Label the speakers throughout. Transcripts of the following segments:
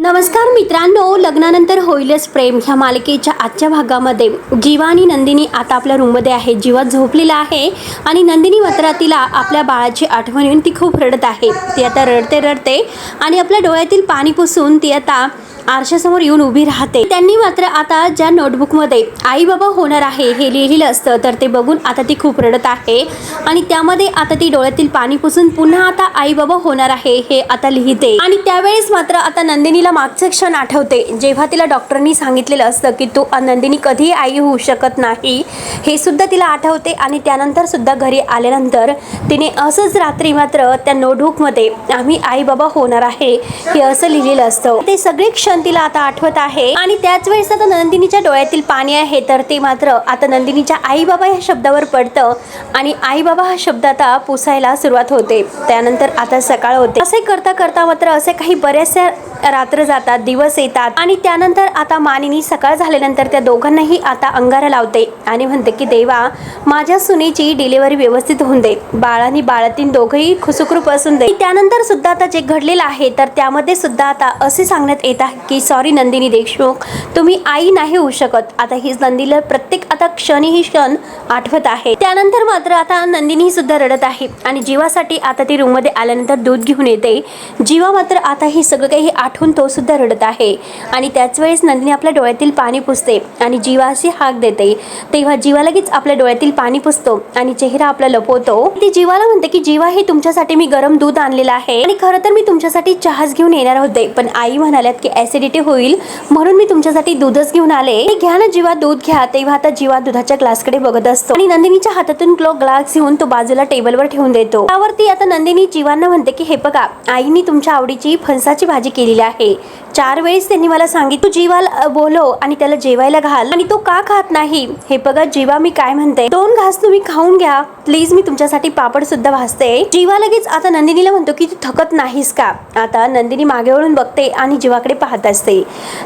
Speaker 1: नमस्कार मित्रांनो, लग्नानंतर होईलच प्रेम ह्या मालिकेच्या आजच्या भागामध्ये जीवा आणि नंदिनी आता आपल्या रूममध्ये आहे. जीवा झोपलेला आहे आणि नंदिनी मात्र तिला आपल्या बाळाची आठवण येऊन ती खूप रडत आहे. ती आता रडते आणि आपल्या डोळ्यातील पाणी पुसून ती आता आरशासमोर येऊन उभी राहते. त्यांनी मात्र आता ज्या नोटबुकमध्ये आई बाबा होणार आहे हे लिहिलेलं असतं तर ते बघून आता ती खूप रडत आहे आणि त्यामध्ये आता ती डोळ्यातील पाणी पुसून पुन्हा आता आई बाबा होणार आहे हे आता लिहिते. आणि त्यावेळेस मात्र आता नंदिनीला मागचे क्षण आठवते जेव्हा तिला डॉक्टरांनी सांगितलेलं असतं की तू नंदिनी कधीही आई होऊ शकत नाही हे सुद्धा तिला आठवते. आणि त्यानंतर सुद्धा घरी आल्यानंतर तिने असंच रात्री मात्र त्या नोटबुकमध्ये आम्ही आई बाबा होणार आहे हे असं लिहिलेलं असतं. ते सगळे क्षण तिला आता आठवत आहे आणि त्याच वेळेस आता नंदिनीच्या डोळ्यातील पाणी आहे तर ते मात्र आता नंदिनीच्या आई बाबा या शब्दावर पडतं आणि आई बाबा हा शब्द आता पुसायला सुरुवात होते. त्यानंतर आता सकाळ होते. असे करता करता मात्र असे काही बरेचसे रात्र जातात, दिवस येतात आणि त्यानंतर आता मानिनी सकाळ झाल्यानंतर त्या दोघांनाही आता अंगारा लावते आणि म्हणते की देवा, माझ्या सुनेची डिलिव्हरी व्यवस्थित होऊन दे, बाळानी बाळातीन दोघंही खुसुखरूप असून दे. त्यानंतर सुद्धा आता जे घडलेलं आहे तर त्यामध्ये सुद्धा आता असे सांगण्यात येत आहे की सॉरी नंदिनी देशमुख, तुम्ही आई नाही होऊ शकत. आता ही नंदीला प्रत्येक आता क्षणी ही क्षण आठवत आहे. त्यानंतर मात्र आता नंदिनी सुद्धा रडत आहे आणि जीवासाठी आता ती रूममध्ये आल्यानंतर दूध घेऊन येते. जीवा मात्र आता ही सगळं काही आठवून तो सुद्धा रडत आहे आणि त्याच वेळेस नंदिनी आपल्या डोळ्यातील पाणी पुसते आणि जीवा अशी हाक देते. तेव्हा जीवा लगेच आपल्या डोळ्यातील पाणी पुसतो आणि चेहरा आपला लपवतो. ती जीवाला म्हणते की जीवा, हे तुमच्यासाठी मी गरम दूध आणलेलं आहे आणि खरं तर मी तुमच्यासाठी चहाच घेऊन येणार होते पण आई म्हणाल्यात की ऍसिडिटी होईल म्हणून मी तुमच्यासाठी दूधच घेऊन आले. घ्या ना जीवा, दूध घ्या. तेव्हा आता जीवा दुधाच्या ग्लासकडे बघत असतो आणि नंदिनीच्या हातातून ग्लास घेऊन तो बाजूला टेबलवर ठेवून देतो. त्यावरती आता नंदिनी जीवांना म्हणते की हे बघा, आईनी तुमच्या आवडीची फणसाची भाजी केलेली आहे. 4 वेळेस त्यांनी मला सांगितलं तू जीवाला बोलव आणि त्याला जेवायला घाल आणि तो का खात नाही. हे बघा जीवा, मी काय म्हणते, 2 घास तुम्ही खाऊन घ्या प्लीज, मी तुमच्यासाठी पापड सुद्धा भाजते. जीवा लगेच आता नंदिनीला म्हणतो की तू थकत नाहीस का. आता नंदिनी मागे वळून बघते आणि जीवाकडे पाहत असते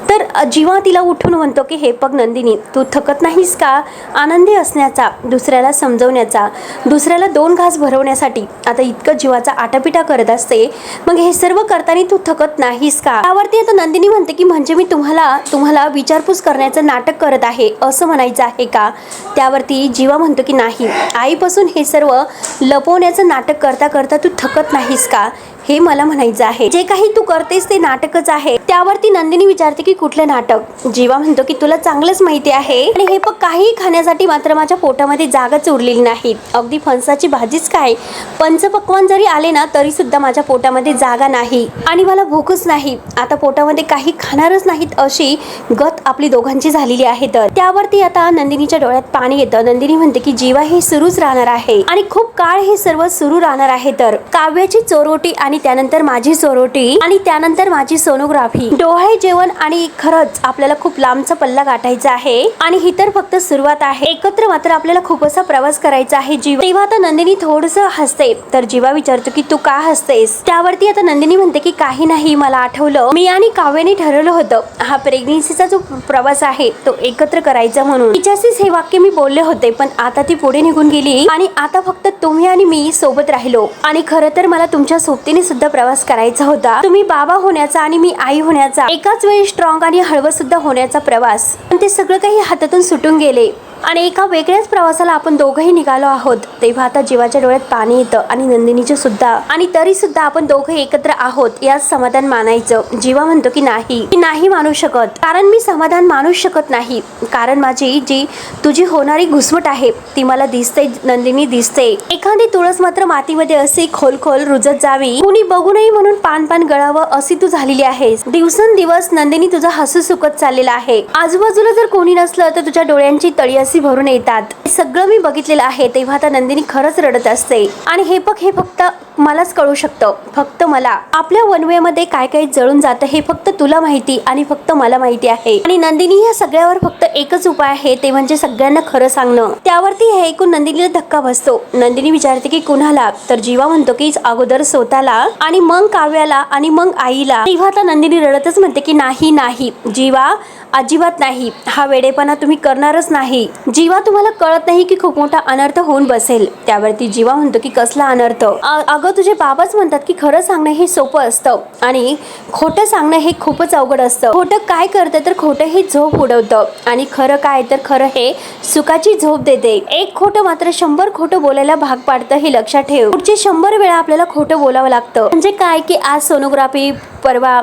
Speaker 1: तर जीवा तिला उठून म्हणतो की हे बघ नंदिनी, तू थकत नाहीस का. आनंदी असण्याचा, दुसऱ्याला समजवण्याचा, दुसऱ्याला 2 घास भरवण्यासाठी आता इतकं जीवाचा आटापिटा करत असते. मग हे सर्व करताना तू थकत नाहीस का. त्यावरती आता नंदिनी म्हणते की म्हणजे मी तुम्हाला विचारपूस करण्याचं नाटक करत आहे असं म्हणायचं आहे का. त्यावरती जीवा म्हणतो की नाही, आईपासून हे सर्व लपवण्याचं नाटक करता करता तू थकत नाहीस का हे मला म्हणायचं आहे. जे काही तू करतेस ते नाटकच आहे. त्यावरती नंदिनी विचारते की कुठलं नाटक. जीवा म्हणतो की तुला चांगलंच माहिती आहे आणि हे पण काही खाण्यासाठी मात्र माझ्या पोटामध्ये जागाच उरलेली नाही. अगदी फणसाची भाजीच काय, पंचपक्वान जरी आले ना तरी सुद्धा माझ्या पोटामध्ये जागा नाही आणि मला भूकच नाही. आता पोटामध्ये काही खाणारच नाहीत अशी गत आपली दोघांची झालेली आहे. तर त्यावरती आता नंदिनीच्या डोळ्यात पाणी येतं. नंदिनी म्हणते की जीवा, हे सुरूच राहणार आहे आणि खूप काळ हे सर्व सुरू राहणार आहे. तर काव्याची चोरोटी आणि त्यानंतर माझी चोरोटी आणि त्यानंतर माझी सोनोग्राफी, डोळे जेवण आणि खरंच आपल्याला खूप लांबचा पल्ला गाठायचा आहे आणि ही तर फक्त सुरुवात आहे. एकत्र मात्र आपल्याला खूप असा प्रवास करायचा आहे. जीवा तेव्हा आता नंदिनी थोडस हसते तर जीवा विचारतो की तू का हसतेस. त्यावरती आता नंदिनी म्हणते की काही नाही, मला आठवलं मी आणि काव्याने ठरवलं होतं हा प्रेग्नेन्सीचा जो प्रवास आहे तो एकत्र करायचा म्हणून. तिच्याशीच हे वाक्य मी बोलले होते पण आता ती पुढे निघून गेली आणि आता फक्त तुम्ही आणि मी सोबत राहिलो आणि खरं तर मला तुमच्या सोबतीने सुद्धा प्रवास करायचा होता. तुम्ही बाबा होण्याचा आणि मी आई होण्याचा, एकाच वेळी स्ट्रॉंग आणि हळवं सुद्धा होण्याचा प्रवास. पण ते सगळं काही हातातून सुटून गेले आणि एका वेगळ्याच प्रवासाला आपण दोघंही निघालो आहोत. तेव्हा आता जीवाच्या डोळ्यात पाणी येतं आणि नंदिनीचे सुद्धा. आणि तरी सुद्धा आपण दोघे एकत्र आहोत यात समाधान मानायचं. जीवा म्हणतो की नाही मानू शकत, कारण मी समाधान मानू शकत नाही, कारण माझी जी तुझी होणारी घुसमट आहे ती मला दिसते नंदिनी, दिसते. एखादी तुळस मात्र मातीमध्ये असे खोल रुजत जावी, कुणी बघू नये म्हणून पान गळावं अशी तू झालेली आहेस. दिवसेंदिवस नंदिनी तुझा हसू सुकत चाललेला आहे. आजूबाजूला जर कोणी नसलं तर तुझ्या डोळ्यांची तळी भरून येतात. सगळं मी बघितलेलं आहे. तेव्हा आता नंदिनी खरंच रडत असते आणि हे फक्त मलाच कळू शकतं, फक्त मला. आपल्या वनवेमध्ये काय काय जळून जातं हे फक्त तुला माहिती आणि फक्त मला माहिती आहे. आणि नंदिनी या सगळ्यावर फक्त एकच उपाय आहे, ते म्हणजे सगळ्यांना खरं सांगणं. त्यावरती हे ऐकून नंदिनीला धक्का बसतो. नंदिनी विचारते की कुणाला. तर जीवा म्हणतो की अगोदर स्वतःला आणि मग काव्याला आणि मग आईला. तेव्हा आता नंदिनी रडतच म्हणते की नाही जीवा, अजिबात नाही, हा वेडेपणा तुम्ही करणारच नाही. जीवा तुम्हाला कळत नाही की खूप मोठा अनर्थ होऊन बसेल. त्यावरती जीवा म्हणतो की कसला अनर्थ? अगं तुझे बाबाच म्हणतात की खरं सांगणं हे सोपं असतं आणि खोटं सांगणं हे खूपच अवघड असतं. खोटं काय करतं तर खोटं हे झोप उडवतं आणि खरं काय तर खरं हे सुखाची झोप देते. एक खोटं मात्र 100 खोटं बोलायला भाग पाडतं, हे लक्षात ठेव. पुढचे 100 वेळा आपल्याला खोटं बोलावं लागतं. म्हणजे काय की आज सोनोग्राफी, परवा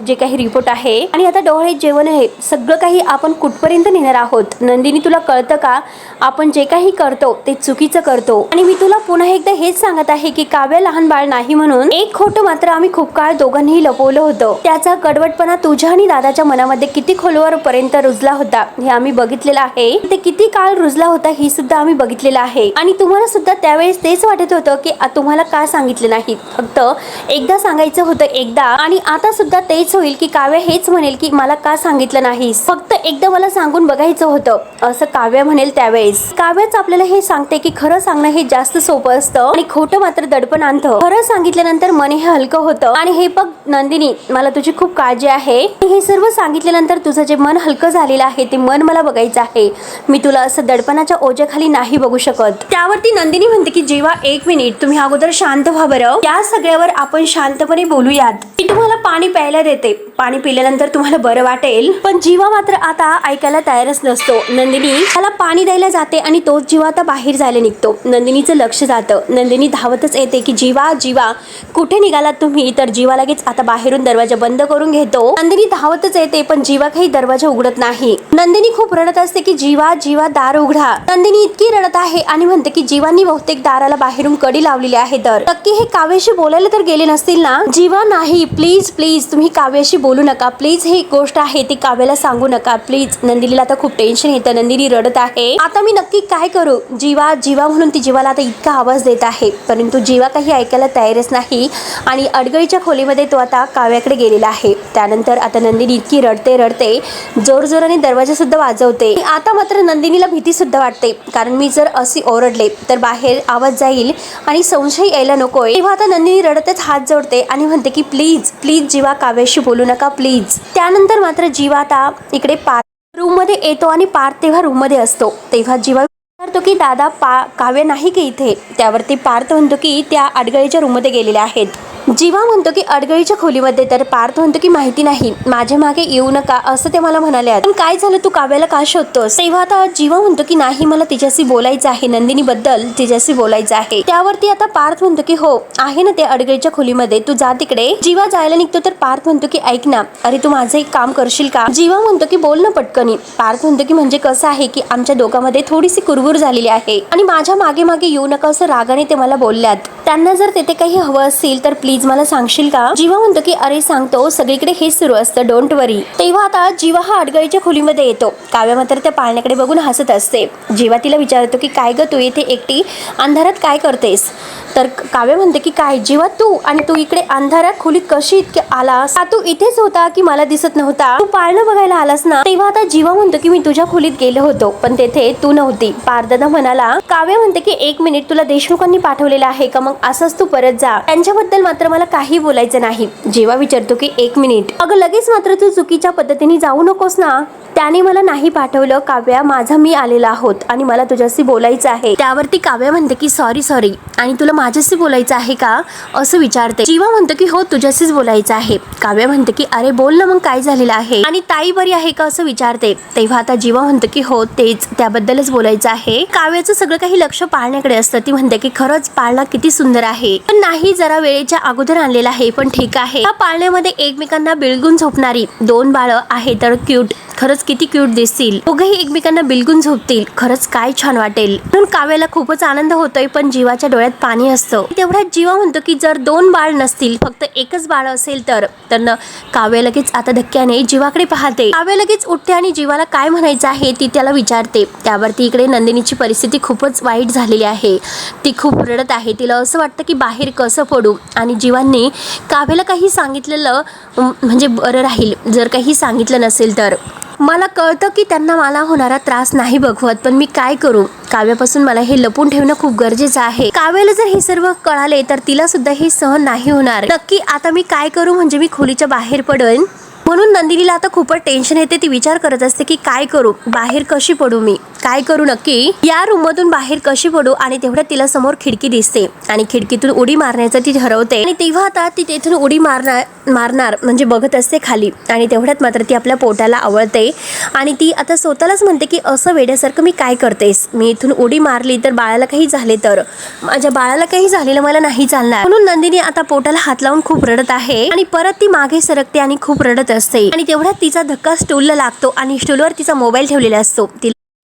Speaker 1: जे काही रिपोर्ट आहे आणि आता डोळे जेवण आहे, सगळं काही आपण कुठपर्यंत नेणार आहोत. नंदिनी तुला कळतं का आपण जे काही करतो ते चुकीचं करतो. आणि मी तुला पुन्हा एकदा हेच सांगत आहे की काव्य लहान बाळ नाही म्हणून एक खोटं मात्र आम्ही खूप काळ दोघांनीही लपवलं होतं. त्याचा कडवटपणा तुझ्या आणि दादाच्या मनामध्ये किती खोलवर पर्यंत रुजला होता हे आम्ही बघितलेलं आहे. ते किती काळ रुजला होता ही सुद्धा आम्ही बघितलेलं आहे. आणि तुम्हाला सुद्धा त्यावेळेस तेच वाटत होतं की तुम्हाला का सांगितलं नाही, फक्त एकदा सांगायचं होतं एकदा. आणि आता सुद्धा तेच होईल की काव्य हेच म्हणेल की मला का सांगितलं नाहीस, फक्त एकदा मला सांगून बघायचं होतं, असं काव्य म्हणेल त्यावेळेस. काव्यच आपल्याला हे सांगते की खरं सांगणं हे जास्त सोपं असतं आणि खोटं मात्र दडपण आणतं. खरं सांगितल्यानंतर मन हे हलकं होतं. आणि हे बघ नंदिनी, मला तुझी खूप काळजी आहे. हे सर्व सांगितल्यानंतर तुझं जे मन हलकं झालेलं आहे ते मन मला बघायचं आहे. मी तुला असं दडपणाच्या ओझ्याखाली नाही बघू शकत. त्यावरती नंदिनी म्हणते की जेव्हा 1 मिनिट तुम्ही अगोदर शांत व्हा बरं. या सगळ्यावर आपण शांतपणे बोलूयात. मी तुम्हाला पाणी प्यायला देते. पाणी पिल्यानंतर तुम्हाला बरं वाटेल. पण जीवा मात्र आता ऐकायला तयारच नसतो. नंदिनी त्याला पाणी द्यायला जाते आणि तोच जीवा आता बाहेर जायला निघतो. नंदिनीचं लक्ष जातं. नंदिनी धावतच येते की जीवा जीवा कुठे निघालात तुम्ही? तर जीवा लगेच आता बाहेरून दरवाजा बंद करून घेतो. नंदिनी धावतच येते पण जीवा काही दरवाजा उघडत नाही. नंदिनी खूप रडत असते की जीवा जीवा दार उघडा. नंदिनी इतकी रडत आहे आणि म्हणते की जीवांनी बहुतेक दाराला बाहेरून कडी लावलेली आहे. तर नक्की हे काव्याशी बोलायला तर गेले नसतील ना? जीवा नाही, प्लीज प्लीज तुम्ही काव्याशी बोलू नका प्लीज. ही गोष्ट आहे ती काव्याला सांगू नका प्लीज. नंदिनीला आता खूप टेन्शन येतं. नंदिनी रडत आहे. आता मी नक्की काय करू? जीवा जीवा म्हणून ती जीवाला आता इतका आवाज देत आहे परंतु जीवा काही ऐकायला तयारच नाही आणि अडगळीच्या खोलीमध्ये तो आता काव्याकडे गेलेला आहे. त्यानंतर आता नंदिनी इतकी रडते रडते जोरजोराने दरवाजा सुद्धा वाजवते. आता मात्र नंदिनीला भीती सुद्धा वाटते, कारण मी जर अशी ओरडले तर बाहेर आवाज जाईल आणि संशय यायला नकोय. तेव्हा आता नंदिनी रडतच हात जोडते आणि म्हणते की प्लीज प्लीज जीवा काव्याशी बोलू नका प्लीज. त्यानंतर मात्र जीवा आता इकडे रूम मध्ये येतो आणि पार्थ तेव्हा रूम मध्ये असतो. तेव्हा जीवा विचारतो की दादा काव्य नाही की इथे? त्यावरती पार्थ म्हणतो की त्या अडगळीच्या रूम मध्ये गेलेल्या आहेत. जीवा म्हणतो की अडगळीच्या खोलीमध्ये. तर पार्थ म्हणतो की माहिती नाही, माझ्या मागे येऊ नका असं ते मला म्हणाले. पण काय झालं, तू काव्याला का शोधतोस? तेव्हा आता जीवा म्हणतो की नाही, मला तिच्याशी बोलायचं आहे, नंदिनी बद्दल तिच्याशी बोलायचं आहे. त्यावरती आता पार्थ म्हणतो की हो आहे ना ते अडगळीच्या खोलीमध्ये, तू जा तिकडे. जीवा जायला निघतो तर पार्थ म्हणतो की ऐक ना, अरे तू माझं एक काम करशील का? जीवा म्हणतो की बोल ना पटकनी. पार्थ म्हणतो की म्हणजे कसं आहे की आमच्या दोघांमध्ये थोडीशी कुरबुर झालेली आहे आणि माझ्या मागे मागे येऊ नका असं रागाने ते मला बोलल्यात. त्यांना जर तेथे काही हवं असेल तर प्लीज मला सांगशील का? जीवा म्हणतो की अरे सांगतो, सगळीकडे हेच सुरू असतं, डोंट वरी. तेव्हा आता जीवा हा अडगळीच्या खोलीमध्ये येतो. काव्य मात्र त्या पाळण्याकडे बघून हसत असते. जीवा तिला विचारतो की काय ग तू इथे एकटी अंधारात काय करतेस? तर काव्य म्हणते की काय जीवा तू आणि तू इकडे अंधारात खोलीत कशी इतके आलास? तू इथेच होता की मला दिसत नव्हता? तू पाळणं बघायला आलास ना? तेव्हा आता जीवा म्हणतो की मी तुझ्या खोलीत गेलो होतो पण तेथे तू नव्हती. पारदादा म्हणाला. काव्य म्हणते की 1 मिनिट, तुला देशमुखांनी पाठवलेलं आहे का? मग असंच तू परत जा, त्यांच्याबद्दल मात्र मला काही बोलायचं नाही. जीवा विचारतो की 1 मिनिट, अगं लगेच मात्र तू चुकीच्या पद्धतीने जाऊ नकोस ना, त्याने मला नाही पाठवलं. काव्या माझा मी आलेला आहोत आणि मला तुझ्याशी बोलायचं आहे. त्यावरती काव्य म्हणते की सॉरी सॉरी, आणि तुला माझ्याशी बोलायचं आहे का असं विचारते. जीवा म्हणतो की हो तुझ्याशीच बोलायचं आहे. काव्य म्हणते की अरे बोल ना मग काय झालेलं आहे, आणि ताई बरी आहे का असं विचारते. तेव्हा आता जीवा म्हणतो की हो तेच, त्याबद्दलच बोलायचं आहे. काव्याचं सगळं काही लक्ष पाळण्याकडे असतं. ती म्हणते की खरंच पाळणा किती सुंदर आहे, पण नाही जरा वेळेच्या अगोदर आणलेला आहे, पण ठीक आहे. या पाळण्यामध्ये एकमेकांना बिलगून झोपणारी 2 बाळं आहे तर क्यूट, खरंच किती क्यूट दिसतील. दोघेही एकमेकांना बिलगून झोपतील, खरंच काय छान वाटेल. म्हणून काव्याला खूपच आनंद होतोय पण जीवाच्या डोळ्यात पाणी असतं. तेवढ्यात जीवा म्हणतो की जर 2 बाळ नसतील, फक्त एकच बाळ असेल तर काव्य लगेच आता धक्क्याने जीवाकडे पाहते. काव्य लगेच उठते आणि जीवाला काय म्हणायचं आहे ती त्याला विचारते. त्यावरती इकडे नंदिनीची परिस्थिती खूपच वाईट झालेली आहे. ती खूप रडत आहे. तिला असं वाटतं की बाहेर कसं पडू, आणि जीवांनी काव्याला काही सांगितलेलं म्हणजे बरं राहील. जर काही सांगितलं नसेल तर मला कळतं की त्यांना मला होणारा त्रास नाही बघवत, पण मी काय करू? काव्यापासून मला हे लपून ठेवणं खूप गरजेचं आहे. काव्याला जर हे सर्व कळाले तर तिला सुद्धा हे सहन नाही होणार. नक्की आता मी काय करू? म्हणजे मी खोलीच्या बाहेर पडेन. म्हणून नंदिनीला आता खूपच टेन्शन येते. ती विचार करत असते की काय करू, बाहेर कशी पडू, मी काय करू नक्की, या रूम मधून बाहेर कशी पडू. आणि तेवढ्यात तिला समोर खिडकी दिसते आणि खिडकीतून उडी मारण्याचं ती ठरवते. आणि तेव्हा आता ती तेथून उडी मारणार म्हणजे बघत असते खाली. आणि तेवढ्यात मात्र ती आपल्या पोटाला आवळते आणि ती आता स्वतःलाच म्हणते की असं वेड्यासारखं मी काय करतेस, मी इथून उडी मारली तर बाळाला काही झाले तर, माझ्या बाळाला काही झालेलं मला नाही चालणार. म्हणून नंदिनी आता पोटाला हात लावून खूप रडत आहे आणि परत ती मागे सरकते आणि खूप रडत असते. आणि तेवढ्यात तिचा धक्का स्टूलला लागतो आणि स्टूलवर तिचा मोबाईल ठेवलेला असतो.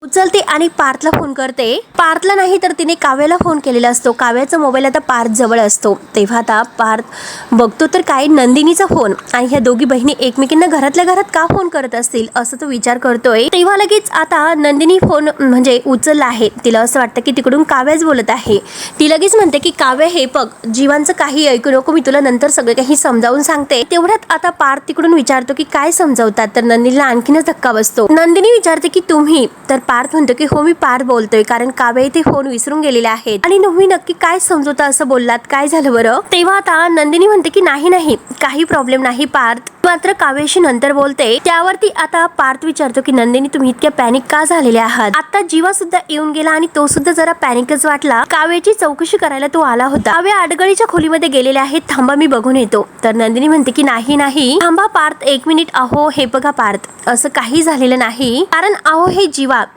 Speaker 1: उचलते आणि पार्थला फोन करते. पार्थला नाही तर तिने काव्याला फोन केलेला असतो. काव्याचा मोबाईल आता पार्थ जवळ असतो. तेव्हा आता पार्थ बघतो तर काय नंदिनीचा फोन. आणि ह्या दोघी बहिणी एकमेकींना घरातल्या घरात का फोन करत असतील असं तो विचार करतोय. तेव्हा लगेच आता नंदिनी फोन म्हणजे उचलला आहे. तिला असं वाटतं की तिकडून काव्याच बोलत आहे. ती लगेच म्हणते की काव्य हे बघ, जीवांचं काही ऐकू नको, मी तुला नंतर सगळं काही समजावून सांगते. तेवढ्यात आता पार्थ तिकडून विचारतो की काय समजावतात. तर नंदिनीला आणखीनच धक्का बसतो. नंदिनी विचारते की तुम्ही, तर पार्थ म्हणतो की हो मी पार्थ बोलतोय, कारण काव्य इथे फोन विसरून गेलेले आहेत. आणि तुम्ही नक्की काय समजवता असं बोललात, काय झालं बरं. तेव्हा आता नंदिनी म्हणते की नाही काही प्रॉब्लेम नाही पार्थ, मात्र काव्याशी नंतर बोलते. त्यावरती आता पार्थ विचारतो की नंदिनी तुम्ही इतक्या पॅनिक का झालेले आहात. आता जीवा सुद्धा येऊन गेला आणि तो सुद्धा जरा पॅनिकच वाटला. काव्याची चौकशी करायला तो आला होता. काव्य अडगळीच्या खोलीमध्ये गेलेले आहेत, थांबा मी बघून येतो. तर नंदिनी म्हणते की नाही थांबा पार्थ, 1 मिनिट. अहो हे बघा पार्थ, असं काही झालेलं नाही, कारण अहो हे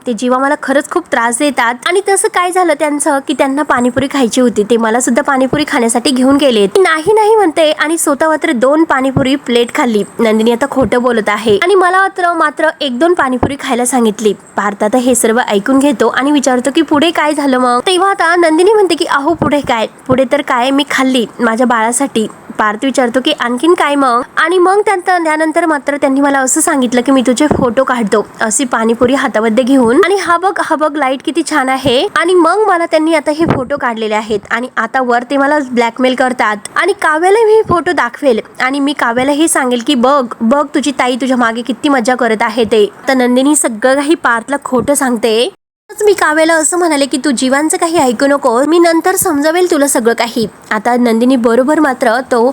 Speaker 1: जीवा मला खरंच खूप त्रास देतात. आणि तसं काय झालं त्यांचं की त्यांना पाणीपुरी खायची होती, ते मला सुद्धा पाणीपुरी खाण्यासाठी घेऊन गेले. नाही म्हणते आणि स्वतः मात्र 2 पाणीपुरी प्लेट खाल्ली. नंदिनी आता खोटं बोलत आहे आणि मला मात्र 1-2 पाणीपुरी खायला सांगितली. पार्थ आता हे सर्व ऐकून घेतो आणि विचारतो की पुढे काय झालं मग. तेव्हा आता नंदिनी म्हणते की अहो पुढे तर काय, मी खाल्ली माझ्या बाळासाठी. पार्थ विचारतो की आणखीन काय मग. आणि मग त्यानंतर मात्र त्यांनी मला असं सांगितलं की मी तुझे फोटो काढतो, अशी पाणीपुरी हातामध्ये घेऊन. आणि हा बघ लाईट किती छान आहे. आणि मग मला त्यांनी आता हे फोटो काढलेले आहेत आणि आता वर ते मला ब्लॅकमेल करतात. आणि काव्याला मी फोटो दाखवेल आणि मी काव्याला हे सांगेल की बघ तुझी ताई तुझ्या मागे किती मजा करत आहे ते. तर नंदिनी सगळं काही पार्थला खोटं सांगते. मी काव्याला असं म्हणाले की तू जीवांचं काही ऐकू नको, मी नंतर समजावेल तुला सगळं काही. आता नंदिनी बरोबर मात्र तो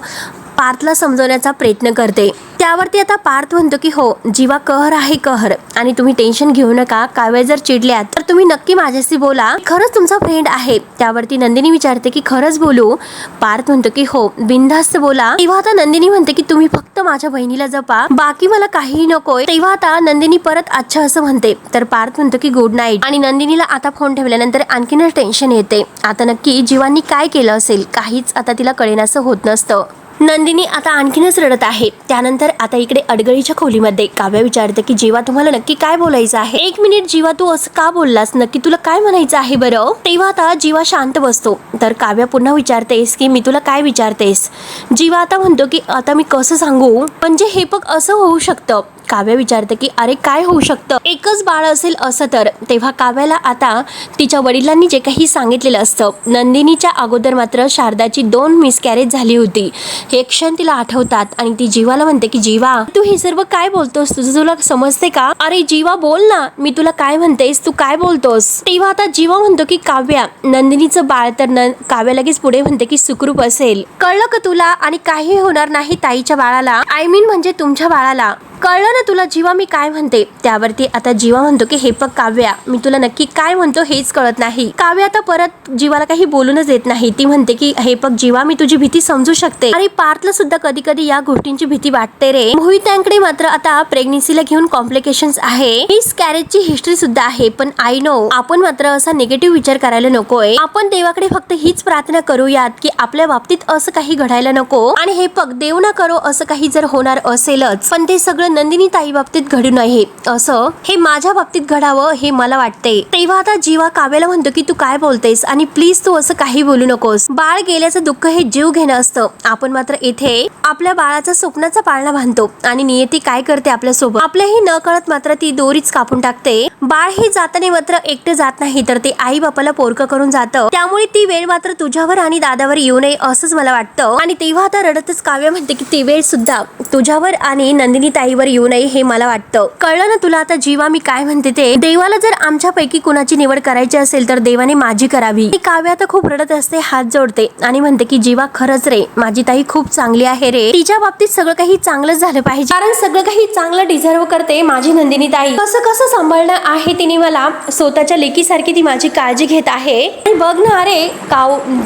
Speaker 1: पार्थला समजवण्याचा प्रयत्न करते. त्यावरती आता पार्थ म्हणतो की हो जीवा कहर आहे कहर, आणि तुम्ही टेन्शन घेऊ नका. काव्य जर चिडल्यात तर तुम्ही नक्की माझ्याशी बोला, खरंच तुमचा फ्रेंड आहे. त्यावरती नंदिनी विचारते की खरंच बोलू. पार्थ म्हणतो की हो बिनधास्त बोला. तेव्हा आता नंदिनी म्हणते की तुम्ही फक्त माझ्या बहिणीला जपा, बाकी मला काहीही नकोय. तेव्हा आता नंदिनी परत अच्छा असं म्हणते. तर पार्थ म्हणतो की गुड नाईट. आणि नंदिनीला आता फोन ठेवल्यानंतर आणखीनच टेन्शन येते. आता नक्की जीवांनी काय केलं असेल, काहीच आता तिला कळेनासं होत नसतं. नंदिनी आता आणखीनच रडत आहे. त्यानंतर आता इकडे अडगळीच्या खोलीमध्ये काव्य विचारते की जीवा तुम्हाला नक्की काय बोलायचं आहे. 1 मिनिट जीवा, तू असं का बोललास, नक्की तुला काय म्हणायचं आहे बरं. तेव्हा आता जीवा शांत बसतो. तर काव्य पुन्हा विचारतेस की मी तुला काय विचारतेस. जीवा आता म्हणतो की आता मी कसं सांगू, म्हणजे हे बघ असं होऊ शकतं. काव्य विचारते की अरे काय होऊ शकतं, एकच बाळ असेल असं तर. तेव्हा काव्याला आता तिच्या वडिलांनी जे काही सांगितलेलं असतं, नंदिनीच्या अगोदर मात्र शारदाची 2 मिसकॅरेज झाली होती, हे क्षण तिला आठवतात. आणि ती जीवाला म्हणते की जीवा तू हे सर्व काय बोलतोस, तुला समजते का. अरे जीवा बोल ना, मी तुला काय म्हणतेस, तू काय बोलतोस. तेव्हा आता जीवा म्हणतो की काव्या नंदिनीचं बाळ तर काव्या लगेच पुढे म्हणते की सुखरूप असेल. कळलं का तुला, आणि काही होणार नाही ताईच्या बाळाला, आय मीन म्हणजे तुमच्या बाळाला. कळलं ना तुला जीवा मी काय म्हणते. त्यावरती आता जीवा म्हणतो की हे बघ काव्या, मी तुला नक्की काय म्हणतो हेच कळत नाही. काव्या आता परत जीवाला काही बोलूनच देत नाही. ती म्हणते की हे बघ जीवा, मी तुझी भीती समजू शकते, आणि पार्थला सुद्धा कधी कधी या गोष्टींची भीती वाटते रे. मोहितांकडे मात्र आता प्रेग्नेन्सीला घेऊन कॉम्प्लिकेशन्स आहे, मिसकॅरेजची हिस्ट्री सुद्धा आहे. पण आय नो आपण मात्र असा निगेटिव्ह विचार करायला नकोय. आपण देवाकडे फक्त हीच प्रार्थना करूयात की आपल्या बाबतीत असं काही घडायला नको. आणि हे बघ देव ना करो असं काही जर होणार असेलच, पण ते सगळं नंदिनी ताई बाबतीत घडू नये, असं हे माझ्या बाबतीत घडावं हे मला वाटते. तेव्हा आता जीवा काव्याला म्हणतो की तू काय बोलतेस, आणि प्लीज तू असं काही बोलू नकोस. बाळ गेल्याचं दुःख हे जीव घेणं असतं. आपण मात्र इथे आपल्या बाळाचा स्वप्नाचा पाळणा बांधतो, आणि नियती काय करते आपल्यासोबत, आपल्याही न कळत मात्र ती दोरीच कापून टाकते. बाळ हे जाताना मात्र एकटे जात नाही, तर ते आई बापाला पोरकं करून जातं. त्यामुळे ती वेळ मात्र तुझ्यावर आणि दादावर येऊ नये असंच मला वाटतं. आणि तेव्हा आता रडतच काव्य म्हणते की ती वेळ सुद्धा तुझ्यावर आणि नंदिनी ताईवर पातळीवर येऊ नये हे मला वाटतं. कळलं ना तुला आता जीवा मी काय म्हणते ते? देवाला जर आमच्यापैकी कुणाची निवड करायची असेल तर देवाने माझी करावी. काव्य आता खूप रडत असते, हात जोडते आणि म्हणते की जीवा खरंच रे, माझी ताई खूप चांगली आहे रे. तिच्या बाबतीत सगळं काही चांगलंच झालं पाहिजे, कारण सगळं काही चांगलं डिझर्व करते माझी नंदिनी ताई. कसं कसं सांभाळणं आहे तिने मला, स्वतःच्या लेकीसारखी ती माझी काळजी घेत आहे. आणि बघ ना अरे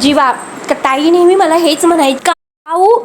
Speaker 1: जीवा, ताई नेहमी मला हेच म्हणायची,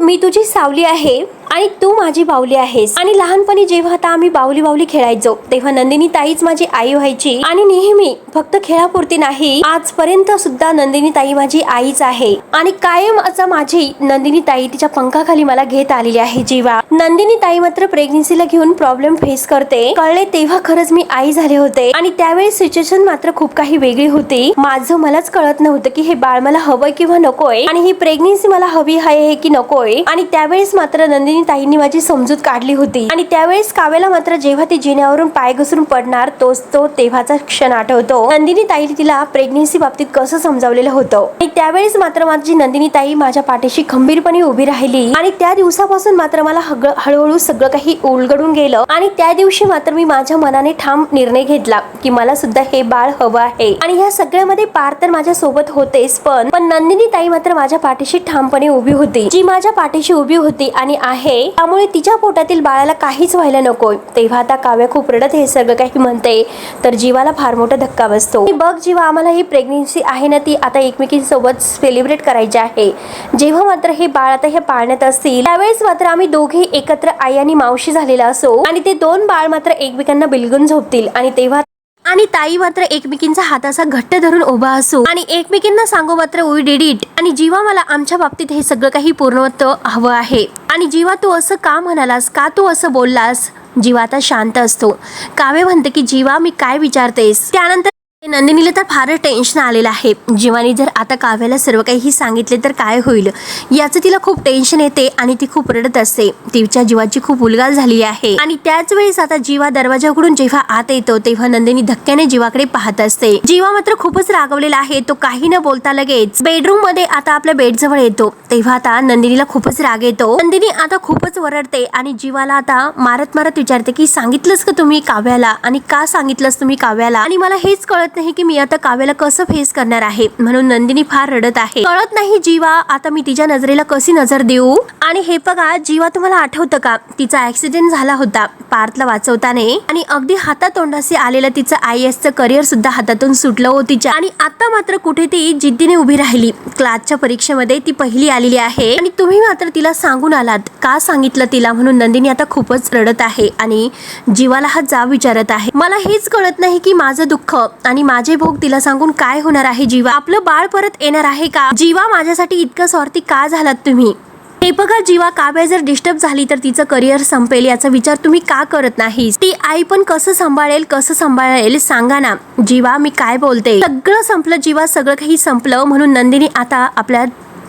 Speaker 1: मी तुझी सावली आहे आणि तू माझी बावली आहेस. आणि लहानपणी जेव्हा आता आम्ही बावली बावली खेळायचो तेव्हा नंदिनी ताईच माझी आई व्हायची. आणि नेहमी फक्त खेळापुरती नाही, आजपर्यंत सुद्धा नंदिनी ताई माझी आईच आहे. आणि कायम असं माझी नंदिनी ताई तिच्या पंखाखाली मला घेत आलेली आहे. जीवा, नंदिनी ताई मात्र प्रेग्नेन्सीला घेऊन प्रॉब्लेम फेस करते. कळले तेव्हा खरंच मी आई झाले होते. आणि त्यावेळी सिच्युएशन मात्र खूप काही वेगळी होती. माझं मलाच कळत नव्हतं की हे बाळ मला हवंय किंवा नकोय, आणि ही प्रेग्नेन्सी मला हवी आहे की नकोय. आणि त्यावेळेस मात्र नंदिनी ताईंनी माझी समजूत काढली होती. आणि त्यावेळेस काव्याला मात्र जेव्हा ती जिन्यावरून पाय घसरून पडणार तोच तो तेव्हाचा क्षण आठवतो. नंदिनी ताई तिला प्रेग्नेन्सी बाबतीत कसं समजावलेलं होतं. आणि त्यावेळेस मात्र माझी नंदिनी ताई माझ्या पाठीशी खंबीरपणे उभी राहिली. आणि त्या दिवसापासून मात्र मला हळूहळू सगळं काही उलगडून गेलं. आणि त्या दिवशी मात्र मी माझ्या मनाने ठाम निर्णय घेतला की मला सुद्धा हे बाळ हवं आहे. आणि ह्या सगळ्यामध्ये पार तर माझ्या सोबत होतेच, पण नंदिनी ताई मात्र माझ्या पाठीशी ठामपणे उभी होती. जी माझ्या पाठीशी उभी होती आणि आहे, त्यामुळे तिच्या पोटातील बाळाला काहीच व्हायला नको. तेव्हा आता काव्य खूप रडत हे सगळं काही म्हणते तर जीवाला फार मोठा धक्का बसतो. बघ जीवा, आम्हाला ही प्रेग्नेन्सी आहे ना ती आता एकमेकींसोबत सेलिब्रेट करायची आहे. जेव्हा मात्र हे बाळ आता हे पाळण्यात असतील त्यावेळेस मात्र आम्ही दोघे एकत्र आई आणि मावशी झालेला असो आणि ते दोन बाळ मात्र एकमेकांना बिलगून झोपतील. आणि तेव्हा आणि ताई मात्र एकमेकींचा हात असा घट्ट धरून उभा असू आणि एकमेकींना सांगू मात्र वी डिड इट. आणि जीवा, मला आमच्या बाबतीत हे सगळं काही पूर्णत्व हवं आहे. आणि जीवा, तू असं का म्हणालास, का तू असं बोललास? जीवा आता शांत असतो. काव्य म्हणते की जीवा मी काय विचारतेस? त्यानंतर नंदिनीला तर फारच टेन्शन आलेलं आहे. जीवानी जर आता काव्याला सर्व काही सांगितले तर काय होईल याचं तिला खूप टेन्शन येते आणि ती खूप रडत असते. तिच्या जीवाची खूप उलगाल झाली आहे. आणि त्याच वेळेस आता जीवा दरवाजा उघडून जेव्हा आत येतो तेव्हा नंदिनी धक्क्याने जीवाकडे पाहत असते. जीवा मात्र खूपच रागवलेला आहे. तो काही न बोलता लगेच बेडरूम मध्ये आता आपल्या बेड जवळ येतो. तेव्हा आता नंदिनीला खूपच राग येतो. नंदिनी आता खूपच वरडते आणि जीवाला आता मारत मारत विचारते की सांगितलंस का तुम्ही काव्याला, आणि का सांगितलंस तुम्ही काव्याला, आणि मला हेच कळत नाही की मी आता काव्याला कसं फेस करणार आहे. म्हणून नंदिनी फार रडत आहे. कळत नाही जीवा, आता मी तिच्या नजरेला कशी नजर देऊ. आणि हे बघा जीवा, तुम्हाला आठवतं का तिचा ऍक्सिडेंट झाला होता पार्थला वाचवताना, आणि अगदी हातातोंडाशी आलेलं तिचं IASचं करिअर सुद्धा हातातून सुटलं हो तिच्या. आणि आता मात्र कुठे ती जिद्दीने उभी राहिली. क्लासच्या परीक्षेमध्ये ती पहिली आलेली आहे आणि तुम्ही मात्र तिला सांगून आलात, का सांगितलं तिला? म्हणून नंदिनी आता खूपच रडत आहे आणि जीवाला हा जाब विचारत आहे. मला हेच कळत नाही की माझं दुःख आणि माझे भोग तिला सांगून काय होणार आहे. जीवा, आपलं बाळ परत येणार आहे का? जीवा, माझ्यासाठी इतकं स्वार्थी का झालात तुम्ही? हे बघा जीवा, काव्य जर डिस्टर्ब झाली तर तिचं करिअर संपेल याचा विचार तुम्ही का करत नाही? ती आई पण कसं सांभाळेल सांगा ना. जीवा, मी काय बोलते, सगळं संपलं जीवा, सगळं काही संपलं. म्हणून नंदिनी आता आपल्या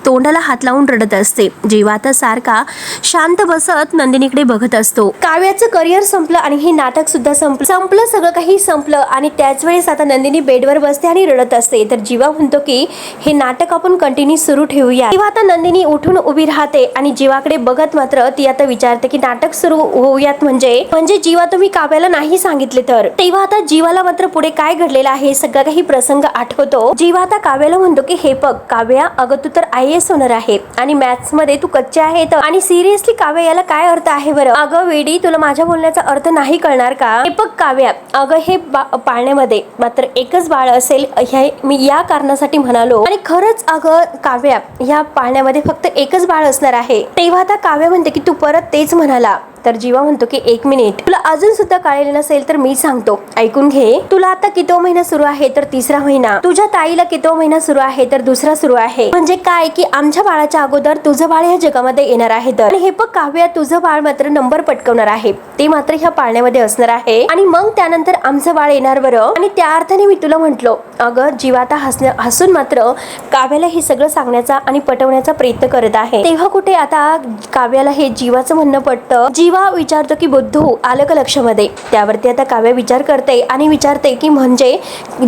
Speaker 1: तोंडाला हात लावून रडत असते. जीवा आता सारखा शांत बसत नंदिनीकडे बघत असतो. काव्याचं करिअर संपलं आणि हे नाटक सुद्धा संपलं सगळं काही संपलं. आणि त्याच वेळेस आता नंदिनी बेडवर बसते आणि रडत असते. तर जीवा म्हणतो की हे नाटक आपण कंटिन्यू सुरू ठेवूया. तेव्हा आता नंदिनी उठून उभी राहते आणि जीवाकडे बघत मात्र ती आता विचारते की नाटक सुरू होऊयात म्हणजे जीवा, तुम्ही काव्याला नाही सांगितले तर? तेव्हा आता जीवाला मात्र पुढे काय घडलेलं आहे सगळं काही प्रसंग आठवतो. जीवा आता काव्याला म्हणतो की हे बघ काव्या, अगं तू तर IAS होणार आहे आणि मॅथ्स मध्ये तू कच्चे आहे तर. आणि सिरियसली काव्या, याला काय अर्थ आहे बरं? अगं वेडी, तुला माझ्या बोलण्याचा अर्थ नाही कळणार का? हे बघ काव्या, अगं हे पाळण्यामध्ये मात्र एकच बाळ असेल हे मी या कारणासाठी म्हणालो. आणि खरंच अगं काव्या, ह्या पाळण्यामध्ये फक्त एकच बाळ असणार आहे. तेव्हा आता काव्या म्हणते की तू परत तेच म्हणाला. तर जीवा म्हणतो की एक मिनिट, तुला अजून सुद्धा कळलेलं नसेल तर मी सांगतो, ऐकून घे. तुला आता कितवा महिना सुरू आहे तर तिसरा महिना. तुझ्या ताईला कितवा महिना सुरू आहे तर दुसरा सुरू आहे. म्हणजे काय की आमच्या बाळाच्या अगोदर तुझं बाळ ह्या जगामध्ये येणार आहे. तर हे बघ काव्या, तुझं बाळ मात्र नंबर पटकवणार आहे, ते मात्र ह्या पाळण्यामध्ये असणार आहे. आणि मग त्यानंतर आमचं बाळ येणार बरं. आणि त्या अर्थाने मी तुला म्हंटलो अगं जीवा आता हसून मात्र काव्याला हे सगळं सांगण्याचा आणि पटवण्याचा प्रयत्न करत आहे. तेव्हा कुठे आता काव्याला हे जीवाचं म्हणणं पटतं. जीवा विचारतो की बुद्धू आलं का लक्षामध्ये. त्यावरती आता काव्या विचार करते आणि विचारते की म्हणजे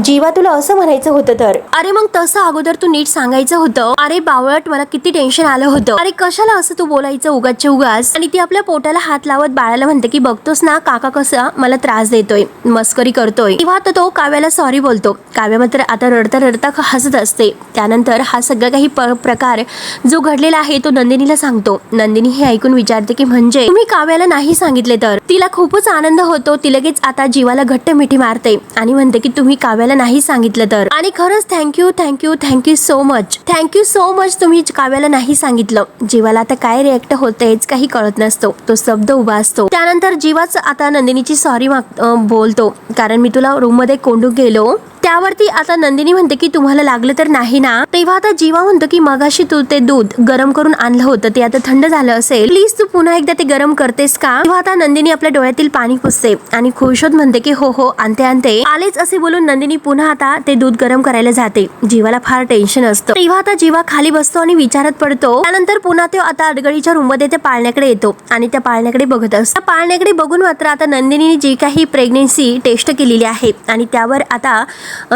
Speaker 1: जीवा तुला असं म्हणायचं होतं तर. अरे मग तसं अगोदर तू नीट सांगायचं होतं. अरे बावळट मला किती टेन्शन आलं होतं. अरे कशाला असं तू बोलायचं उगाचच्या उगाच. आणि ती आपल्या पोटाला हात लावत बाळाला म्हणते की बघतोस ना काका कसा मला त्रास देतोय, मस्करी करतोय. तेव्हा तो काव्याला सॉरी बोलतो. काव्या मात्र आता रडता रडता हसत असते. त्यानंतर हा सगळा काही प्रकार जो घडलेला आहे तो नंदिनीला सांगतो. नंदिनी हे ऐकून विचारते की म्हणजे तुम्ही काव्याला नाही सांगितले तर. तिला खूपच आनंद होतो. ती लगेच आता जीवाला घट्ट मिठी मारते आणि म्हणते की तुम्ही काव्याला नाही सांगितलं तर. आणि खरंच thank you thank you thank you so much, thank you so much तुम्ही काव्याला नाही सांगितलं. जीवाला आता काय रिॲक्ट होतेच काही कळत नसतो. तो शब्द उभा असतो. त्यानंतर जीवाच आता नंदिनीची सॉरी बोलतो कारण मी तुला रूम मध्ये कोंडून गेलो. त्यावरती आता नंदिनी म्हणते की तुम्हाला लागलं तर नाही ना. तेव्हा आता जीवा म्हणतो की मगाशी तू ते दूध गरम करून आणलं होतं ते आता थंड झालं असेल, प्लीज तू पुन्हा एकदा ते गरम करतेस का. तेव्हा आता नंदिनी आपल्या डोळ्यातील पाणी पुसते आणि खुश होत म्हणते की हो आणते आणते आलेच असे बोलून नंदिनी पुन्हा आता ते दूध गरम करायला जाते. जीवाला फार टेन्शन असतं. तेव्हा आता जीवा खाली बसतो आणि विचारत पडतो. त्यानंतर पुन्हा तो आता अडगळीच्या रूम मध्ये त्या पाळण्याकडे येतो आणि त्या पाळण्याकडे बघत असतो. त्या पाळण्याकडे बघून मात्र आता नंदिनीने जी काही प्रेग्नेन्सी टेस्ट केलेली आहे आणि त्यावर आता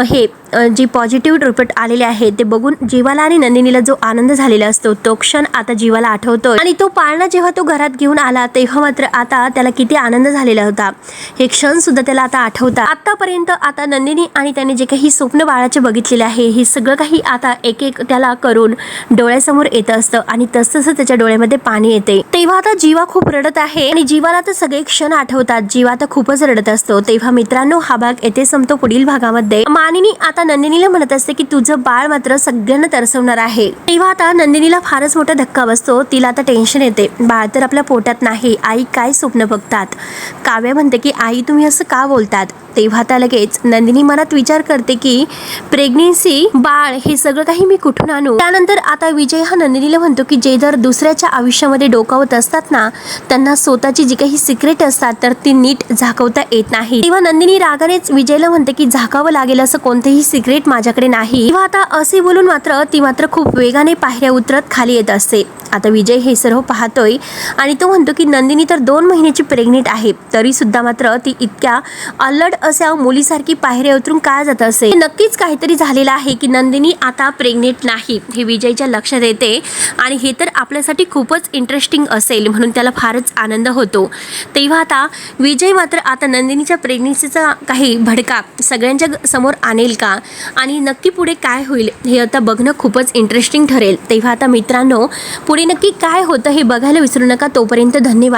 Speaker 1: हे जी पॉझिटिव्ह रिपोर्ट आलेले आहे ते बघून जीवाला आणि नंदिनीला जो आनंद झालेला असतो तो क्षण आता जीवाला आठवतोय. आणि तो पाळणा जेव्हा तो घरात घेऊन आला तेव्हा मात्र आता त्याला किती आनंद झालेला होता हे क्षण सुद्धा त्याला आता आठवतात. आतापर्यंत आता नंदिनी आणि त्याने जे काही स्वप्न बाळाचे बघितलेले आहे हे सगळं काही आता एक एक त्याला करून डोळ्यासमोर येत असतं आणि तसतसं त्याच्या डोळ्यामध्ये पाणी येते. तेव्हा आता जीवा खूप रडत आहे आणि जीवाला तर सगळे क्षण आठवतात. जीवा आता खूपच रडत असतो. तेव्हा मित्रांनो हा भाग येथे संपतो. पुढील भागामध्ये मानिनी आता नंदिनीला म्हणत असते की तुझं बाळ मात्र सगळ्यांना तरसवणार आहे. तेव्हा आता नंदिनीला फारच मोठा धक्का बसतो. तिला आता टेन्शन येते. बाळ तर आपल्या पोटात नाही, आई काय स्वप्न बघतात. काव्या म्हणते की आई तुम्ही असं का बोलतात. तेव्हा आता लगेच नंदिनी मनात विचार करते की प्रेग्नेन्सी बाळ हे सगळं काही मी कुठून आणू. त्यानंतर आता विजय हा नंदिनीला म्हणतो की जे जर दुसऱ्याच्या आयुष्यामध्ये डोकावत असतात ना त्यांना स्वतःची जी काही सिक्रेट असतात तर ती नीट झाकवता येत नाही. तेव्हा नंदिनी रागानेच विजयला म्हणते की झाकावं लागेल असं कोणतेही सिक्रेट माझ्याकडे नाही. तेव्हा आता असे बोलून मात्र ती मात्र खूप वेगाने पायऱ्या उतरत खाली येत असते. आता विजय हे सर्व पाहतोय आणि तो म्हणतो की नंदिनी तर 2 महिन्याची प्रेग्नेंट आहे तरी सुद्धा मात्र ती इतक्या अल्लड अशा मुलीसारखी पायऱ्या उतरून काय जात असेल. नक्कीच काहीतरी झालेलं आहे की नंदिनी आता प्रेग्नेंट नाही हे विजयच्या लक्षात येते आणि हे तर आपल्यासाठी खूपच इंटरेस्टिंग असेल म्हणून त्याला फारच आनंद होतो. तेव्हा आता विजय मात्र आता नंदिनीच्या प्रेग्नेन्सीचा काही भडका सगळ्यांच्या समोर आणेल का आणि नक्की पुढे काय होईल हे आता बघणं खूपच इंटरेस्टिंग ठरेल. तेव्हा आता मित्रांनो पुढे नक्की काय होतं हे बघायला विसरू नका. तोपर्यंत धन्यवाद.